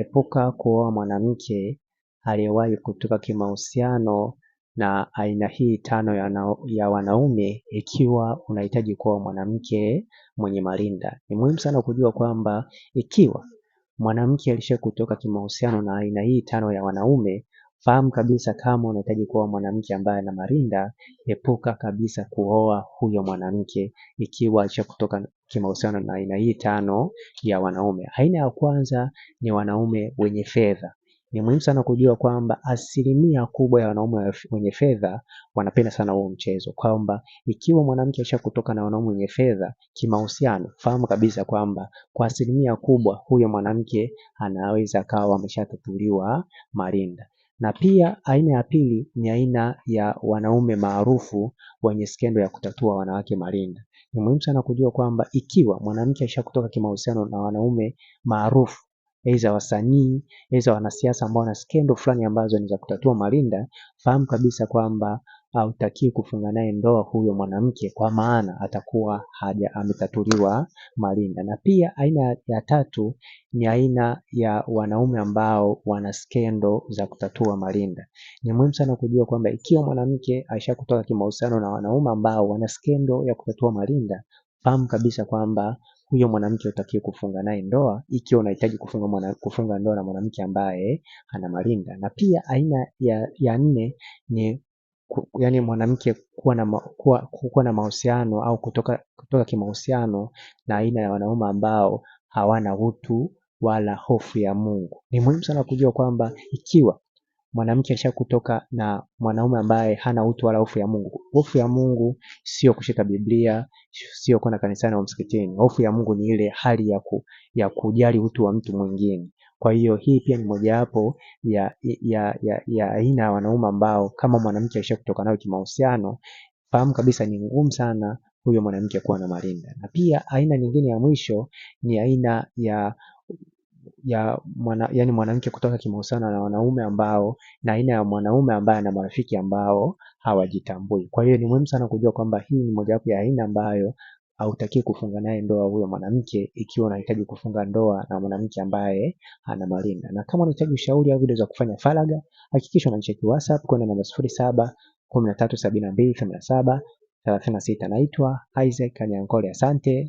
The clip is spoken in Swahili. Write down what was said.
Epuka kuoa mwanamke aliyewahi kutoka kimahusiano na aina hii tano ya wanaume ikiwa unahitaji kuoa mwanamke mwenye marinda. Ni muhimu sana kujua kwamba ikiwa mwanamke alisha kutoka kimahusiano na aina hii tano ya wanaume, fahamu kabisa kama unahitaji kuoa mwanamke ambaye ana marinda, epuka kabisa kuoa huyo mwanamke ikiwa alisha kutoka kimahusiano na aina hii tano ya wanaume. Aina ya kwanza ni wanaume wenye fedha. Ni muhimu sana kujua kwamba asilimia kubwa ya wanaume wenye fedha wanapenda sana huo mchezo, kwamba ikiwa mwanamke alisha kutoka na wanaume wenye fedha kimahusiano, fahamu kabisa kwamba kwa asilimia kubwa huyo mwanamke anaweza kawa ameshatatuliwa marinda. Na pia aina ya pili ni aina ya wanaume maarufu wenye skendo ya kutatua wanawake marinda. Ni muhimu sana kujua kwamba ikiwa mwanamke alisha kutoka kimahusiano na wanaume maarufu, aidha wasanii, aidha wanasiasa ambao wana skendo fulani ambazo ni za kutatua marinda, fahamu kabisa kwamba hautakiwi kufunga naye ndoa huyo mwanamke, kwa maana atakuwa ametatuliwa marinda. Na pia aina ya tatu ni aina ya wanaume ambao wana skendo za kutatua marinda. Ni muhimu sana kujua kwamba ikiwa mwanamke aisha kutoka kimahusiano na wanaume ambao wana skendo ya kutatua marinda, fahamu kabisa kwamba huyo mwanamke hutakiwi kufunga naye ndoa ikiwa unahitaji kufunga ndoa na mwanamke ambaye ana marinda. Na pia aina ya nne ni yani mwanamke kuwa na mahusiano au kutoka kimahusiano na aina ya wanaume ambao hawana utu wala hofu ya Mungu. Ni muhimu sana kujua kwamba ikiwa mwanamke alisha kutoka na mwanaume ambaye hana utu wala hofu ya Mungu. Hofu ya Mungu sio kushika Biblia, sio kwenda kanisani au msikitini. Hofu ya Mungu ni ile hali ya kujali utu wa mtu mwingine. Kwa hiyo hii pia ni mojawapo ya aina ya wanaume ambao kama mwanamke alisha kutoka nao kimahusiano, fahamu kabisa ni ngumu sana huyo mwanamke kuwa na marinda. Na pia aina nyingine ya mwisho ni aina yani mwanamke kutoka kimahusiano na wanaume ambao na aina ya mwanaume ambaye ana marafiki ambao hawajitambui. Kwa hiyo ni muhimu sana kujua kwamba hii ni mojawapo ya aina ambayo hautakiwi kufunga naye ndoa huyo mwanamke ikiwa unahitaji kufunga ndoa na mwanamke ambaye ana marinda. Na kama unahitaji ushauri au video za kufanya faragha, hakikisha unanicheki WhatsApp kwenda namba 0713728736. Naitwa Isaac Kanyankole, asante.